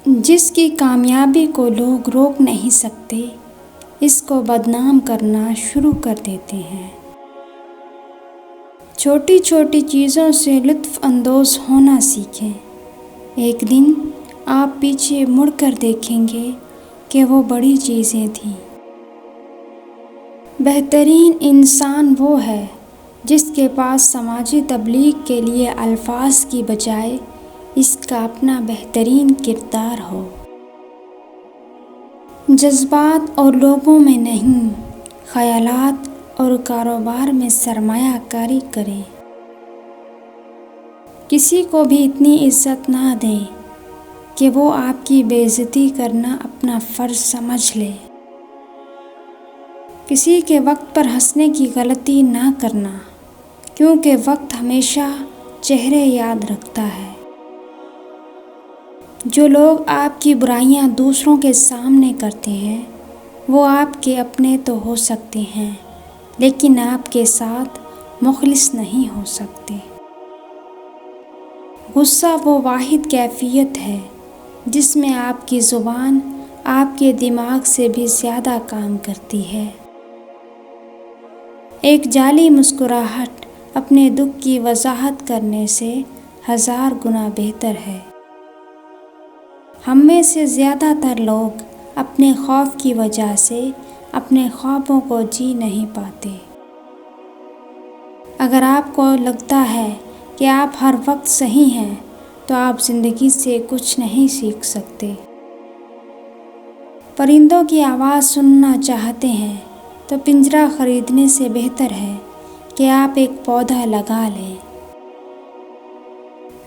جس کی کامیابی کو لوگ روک نہیں سکتے، اس کو بدنام کرنا شروع کر دیتے ہیں۔ چھوٹی چھوٹی چیزوں سے لطف اندوز ہونا سیکھیں۔ ایک دن آپ پیچھے مڑ کر دیکھیں گے کہ وہ بڑی چیزیں تھیں۔ بہترین انسان وہ ہے جس کے پاس سماجی تبلیغ کے لیے الفاظ کی بجائے اس کا اپنا بہترین کردار ہو۔ جذبات اور لوگوں میں نہیں، خیالات اور کاروبار میں سرمایہ کاری کریں۔ کسی کو بھی اتنی عزت نہ دیں کہ وہ آپ کی بے عزتی کرنا اپنا فرض سمجھ لے۔ کسی کے وقت پر ہنسنے کی غلطی نہ کرنا، کیونکہ وقت ہمیشہ چہرے یاد رکھتا ہے۔ جو لوگ آپ کی برائیاں دوسروں کے سامنے کرتے ہیں، وہ آپ کے اپنے تو ہو سکتے ہیں، لیکن آپ کے ساتھ مخلص نہیں ہو سکتے۔ غصہ وہ واحد کیفیت ہے جس میں آپ کی زبان آپ کے دماغ سے بھی زیادہ کام کرتی ہے۔ ایک جعلی مسکراہٹ اپنے دکھ کی وضاحت کرنے سے 1000 گنا بہتر ہے۔ ہم میں سے زیادہ تر لوگ اپنے خوف کی وجہ سے اپنے خوابوں کو جی نہیں پاتے۔ اگر آپ کو لگتا ہے کہ آپ ہر وقت صحیح ہیں تو آپ زندگی سے کچھ نہیں سیکھ سکتے۔ پرندوں کی آواز سننا چاہتے ہیں تو پنجرہ خریدنے سے بہتر ہے کہ آپ ایک پودا لگا لیں۔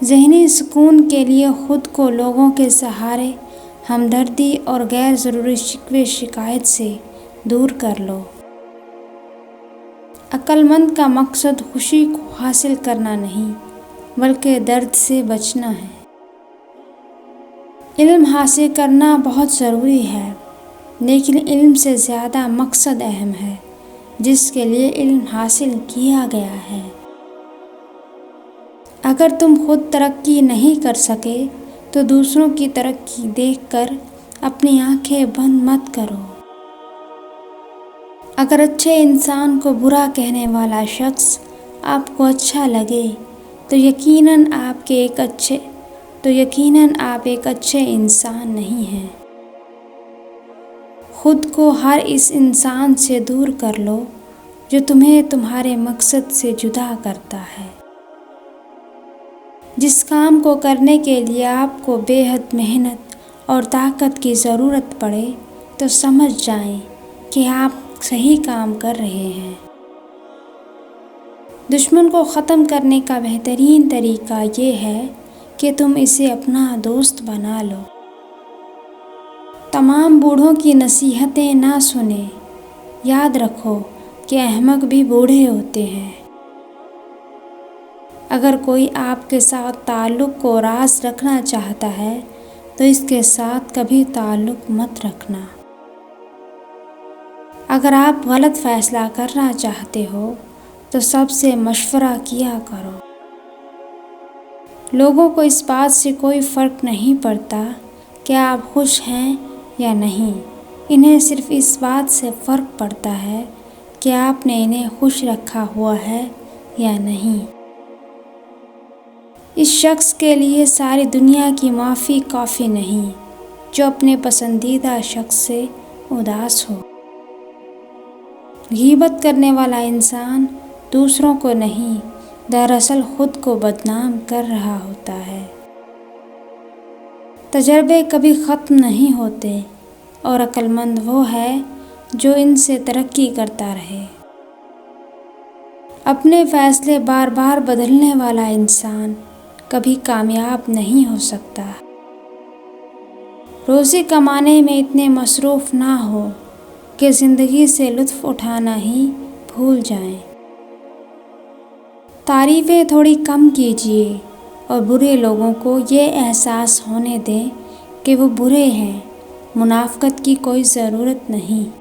ذہنی سکون کے لیے خود کو لوگوں کے سہارے، ہمدردی اور غیر ضروری شکوے شکایت سے دور کر لو۔ عقل مند کا مقصد خوشی کو حاصل کرنا نہیں، بلکہ درد سے بچنا ہے۔ علم حاصل کرنا بہت ضروری ہے، لیکن علم سے زیادہ مقصد اہم ہے جس کے لیے علم حاصل کیا گیا ہے۔ اگر تم خود ترقی نہیں کر سکے تو دوسروں کی ترقی دیکھ کر اپنی آنکھیں بند مت کرو۔ اگر اچھے انسان کو برا کہنے والا شخص آپ کو اچھا لگے تو یقیناً آپ ایک اچھے انسان نہیں ہیں۔ خود کو ہر اس انسان سے دور کر لو جو تمہیں تمہارے مقصد سے جدا کرتا ہے۔ جس کام کو کرنے کے لیے آپ کو بے حد محنت اور طاقت کی ضرورت پڑے تو سمجھ جائیں کہ آپ صحیح کام کر رہے ہیں۔ دشمن کو ختم کرنے کا بہترین طریقہ یہ ہے کہ تم اسے اپنا دوست بنا لو۔ تمام بوڑھوں کی نصیحتیں نہ سنیں۔ یاد رکھو کہ احمق بھی بوڑھے ہوتے ہیں۔ اگر کوئی آپ کے ساتھ تعلق کو راز رکھنا چاہتا ہے تو اس کے ساتھ کبھی تعلق مت رکھنا۔ اگر آپ غلط فیصلہ کرنا چاہتے ہو تو سب سے مشورہ کیا کرو۔ لوگوں کو اس بات سے کوئی فرق نہیں پڑتا کہ آپ خوش ہیں یا نہیں، انہیں صرف اس بات سے فرق پڑتا ہے کہ آپ نے انہیں خوش رکھا ہوا ہے یا نہیں۔ اس شخص کے لیے ساری دنیا کی معافی کافی نہیں جو اپنے پسندیدہ شخص سے اداس ہو۔ غیبت کرنے والا انسان دوسروں کو نہیں، دراصل خود کو بدنام کر رہا ہوتا ہے۔ تجربے کبھی ختم نہیں ہوتے اور عقل مند وہ ہے جو ان سے ترقی کرتا رہے۔ اپنے فیصلے بار بار بدلنے والا انسان کبھی کامیاب نہیں ہو سکتا۔ روزی کمانے میں اتنے مصروف نہ ہو کہ زندگی سے لطف اٹھانا ہی بھول جائیں۔ تعریفیں تھوڑی کم کیجیے اور برے لوگوں کو یہ احساس ہونے دیں کہ وہ برے ہیں۔ منافقت کی کوئی ضرورت نہیں۔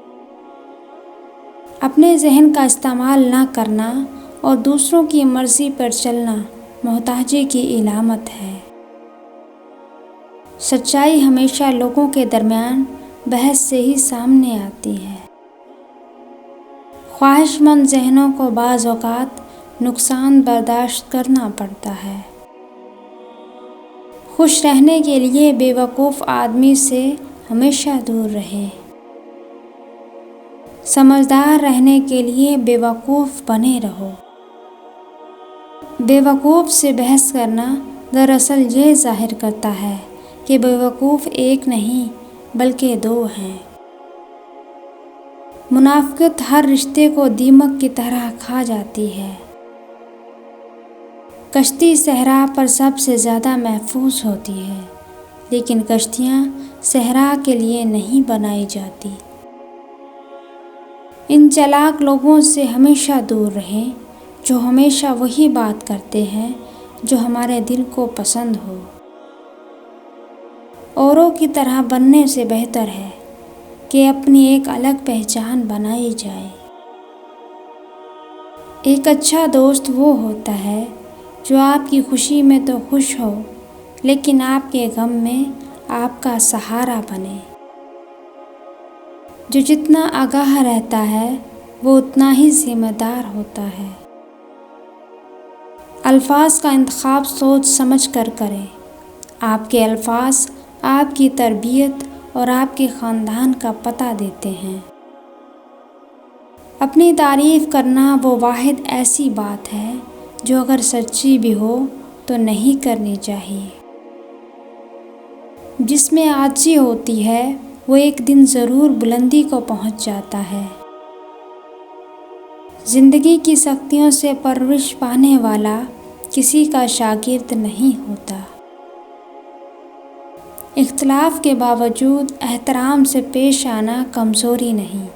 اپنے ذہن کا استعمال نہ کرنا اور دوسروں کی مرضی پر چلنا محتاجی کی علامت ہے۔ سچائی ہمیشہ لوگوں کے درمیان بحث سے ہی سامنے آتی ہے۔ خواہش مند ذہنوں کو بعض اوقات نقصان برداشت کرنا پڑتا ہے۔ خوش رہنے کے لیے بے وقوف آدمی سے ہمیشہ دور رہے۔ سمجھدار رہنے کے لیے بے وقوف بنے رہو۔ بے وقوف سے بحث کرنا دراصل یہ ظاہر کرتا ہے کہ بے وقوف ایک نہیں بلکہ دو ہیں۔ منافقت ہر رشتے کو دیمک کی طرح کھا جاتی ہے۔ کشتی صحرا پر سب سے زیادہ محفوظ ہوتی ہے، لیکن کشتیاں صحرا کے لیے نہیں بنائی جاتی۔ ان چالاک لوگوں سے ہمیشہ دور رہیں جو ہمیشہ وہی بات کرتے ہیں جو ہمارے دل کو پسند ہو۔ اوروں کی طرح بننے سے بہتر ہے کہ اپنی ایک الگ پہچان بنائی جائے۔ ایک اچھا دوست وہ ہوتا ہے جو آپ کی خوشی میں تو خوش ہو لیکن آپ کے غم میں آپ کا سہارا بنے۔ جو جتنا آگاہ رہتا ہے وہ اتنا ہی ذمہ دار ہوتا ہے۔ الفاظ کا انتخاب سوچ سمجھ کر کریں۔ آپ کے الفاظ آپ کی تربیت اور آپ کے خاندان کا پتہ دیتے ہیں۔ اپنی تعریف کرنا وہ واحد ایسی بات ہے جو اگر سچی بھی ہو تو نہیں کرنی چاہیے۔ جس میں عاجزی ہوتی ہے وہ ایک دن ضرور بلندی کو پہنچ جاتا ہے۔ زندگی کی سختیوں سے پرورش پانے والا کسی کا شاگرد نہیں ہوتا۔ اختلاف کے باوجود احترام سے پیش آنا کمزوری نہیں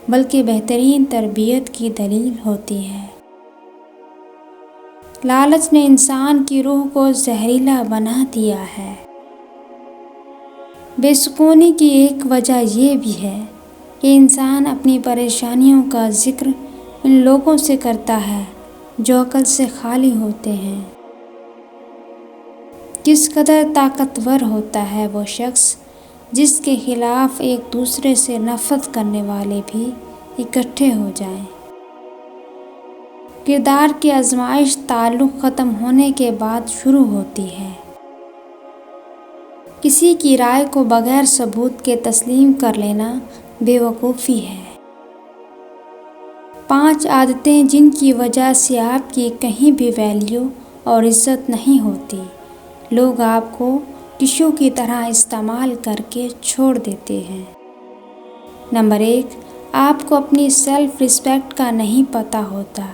بلکہ بہترین تربیت کی دلیل ہوتی ہے۔ لالچ نے انسان کی روح کو زہریلا بنا دیا ہے۔ بے سکونی کی ایک وجہ یہ بھی ہے کہ انسان اپنی پریشانیوں کا ذکر ان لوگوں سے کرتا ہے جو عقل سے خالی ہوتے ہیں۔ کس قدر طاقتور ہوتا ہے وہ شخص جس کے خلاف ایک دوسرے سے نفرت کرنے والے بھی اکٹھے ہو جائیں۔ کردار کی آزمائش تعلق ختم ہونے کے بعد شروع ہوتی ہے۔ کسی کی رائے کو بغیر ثبوت کے تسلیم کر لینا بے وقوفی ہے۔ 5 عادتیں جن کی وجہ سے آپ کی کہیں بھی ویلیو اور عزت نہیں ہوتی۔ لوگ آپ کو ٹشو کی طرح استعمال کر کے چھوڑ دیتے ہیں۔ نمبر 1، آپ کو اپنی سیلف ریسپیکٹ کا نہیں پتہ ہوتا۔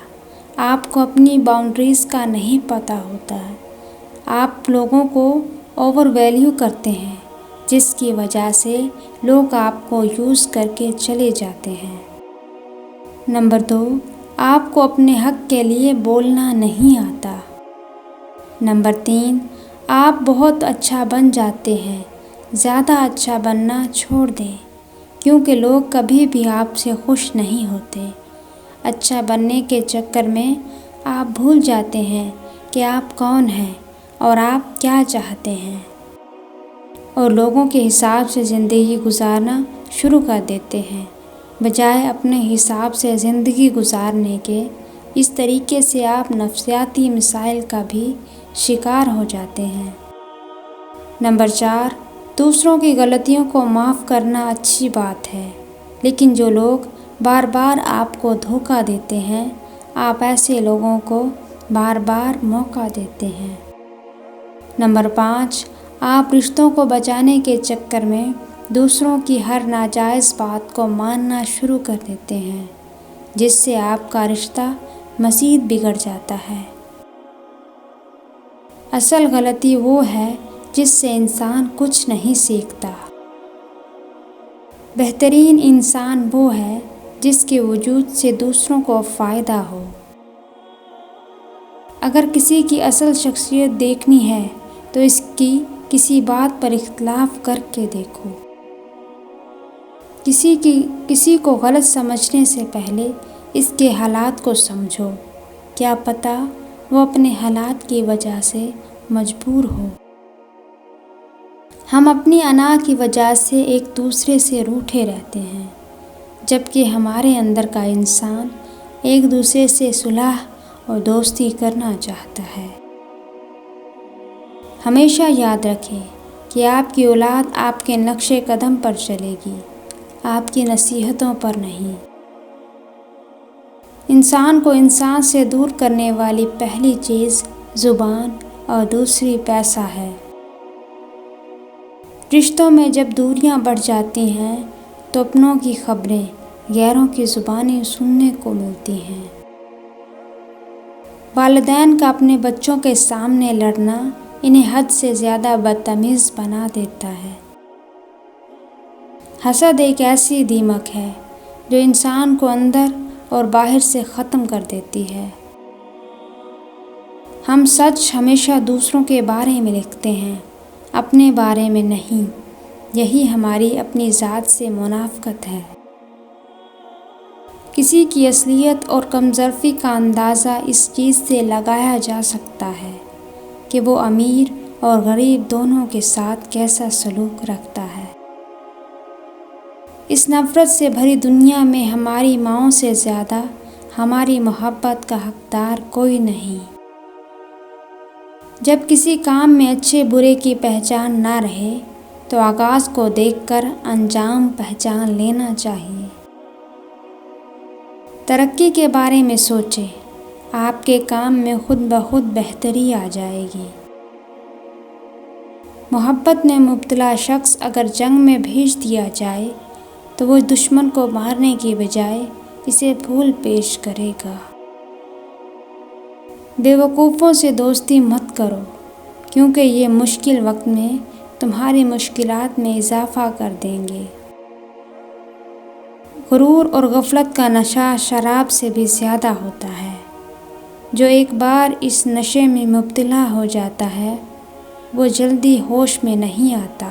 آپ کو اپنی باؤنڈریز کا نہیں پتہ ہوتا۔ آپ لوگوں کو اوور ویلیو کرتے ہیں جس کی وجہ سے لوگ آپ کو یوز کر کے چلے جاتے ہیں۔ نمبر 2، آپ کو اپنے حق کے لیے بولنا نہیں آتا۔ نمبر 3، آپ بہت اچھا بن جاتے ہیں، زیادہ اچھا بننا چھوڑ دیں کیونکہ لوگ کبھی بھی آپ سے خوش نہیں ہوتے۔ اچھا بننے کے چکر میں آپ بھول جاتے ہیں کہ آپ کون ہیں اور آپ کیا چاہتے ہیں، اور لوگوں کے حساب سے زندگی گزارنا شروع کر دیتے ہیں بجائے اپنے حساب سے زندگی گزارنے کے۔ اس طریقے سے آپ نفسیاتی مسائل کا بھی شکار ہو جاتے ہیں۔ نمبر 4، دوسروں کی غلطیوں کو معاف کرنا اچھی بات ہے، لیکن جو لوگ بار بار آپ کو دھوکہ دیتے ہیں، آپ ایسے لوگوں کو بار بار موقع دیتے ہیں۔ نمبر 5، آپ رشتوں کو بچانے کے چکر میں دوسروں کی ہر ناجائز بات کو ماننا شروع کر دیتے ہیں، جس سے آپ کا رشتہ مزید بگڑ جاتا ہے۔ اصل غلطی وہ ہے جس سے انسان کچھ نہیں سیکھتا۔ بہترین انسان وہ ہے جس کے وجود سے دوسروں کو فائدہ ہو۔ اگر کسی کی اصل شخصیت دیکھنی ہے تو اس کی کسی بات پر اختلاف کر کے دیکھو۔ کسی کو غلط سمجھنے سے پہلے اس کے حالات کو سمجھو، کیا پتہ وہ اپنے حالات کی وجہ سے مجبور ہو۔ ہم اپنی انا کی وجہ سے ایک دوسرے سے روٹھے رہتے ہیں، جبکہ ہمارے اندر کا انسان ایک دوسرے سے صلح اور دوستی کرنا چاہتا ہے۔ ہمیشہ یاد رکھیں کہ آپ کی اولاد آپ کے نقش قدم پر چلے گی، آپ کی نصیحتوں پر نہیں۔ انسان کو انسان سے دور کرنے والی پہلی چیز زبان اور دوسری پیسہ ہے۔ رشتوں میں جب دوریاں بڑھ جاتی ہیں تو اپنوں کی خبریں غیروں کی زبانیں سننے کو ملتی ہیں۔ والدین کا اپنے بچوں کے سامنے لڑنا انہیں حد سے زیادہ بدتمیز بنا دیتا ہے۔ حسد ایک ایسی دیمک ہے جو انسان کو اندر اور باہر سے ختم کر دیتی ہے۔ ہم سچ ہمیشہ دوسروں کے بارے میں لکھتے ہیں، اپنے بارے میں نہیں۔ یہی ہماری اپنی ذات سے منافقت ہے۔ کسی کی اصلیت اور کمظرفی کا اندازہ اس چیز سے لگایا جا سکتا ہے کہ وہ امیر اور غریب دونوں کے ساتھ کیسا سلوک رکھتا ہے۔ اس نفرت سے بھری دنیا میں ہماری ماؤں سے زیادہ ہماری محبت کا حقدار کوئی نہیں۔ جب کسی کام میں اچھے برے کی پہچان نہ رہے تو آغاز کو دیکھ کر انجام پہچان لینا چاہیے۔ ترقی کے بارے میں سوچیں، آپ کے کام میں خود بخود بہتری آ جائے گی۔ محبت میں مبتلا شخص اگر جنگ میں بھیج دیا جائے تو وہ دشمن کو مارنے کی بجائے اسے پھول پیش کرے گا۔ بے وقوفوں سے دوستی مت کرو، کیونکہ یہ مشکل وقت میں تمہاری مشکلات میں اضافہ کر دیں گے۔ غرور اور غفلت کا نشہ شراب سے بھی زیادہ ہوتا ہے۔ جو ایک بار اس نشے میں مبتلا ہو جاتا ہے وہ جلدی ہوش میں نہیں آتا۔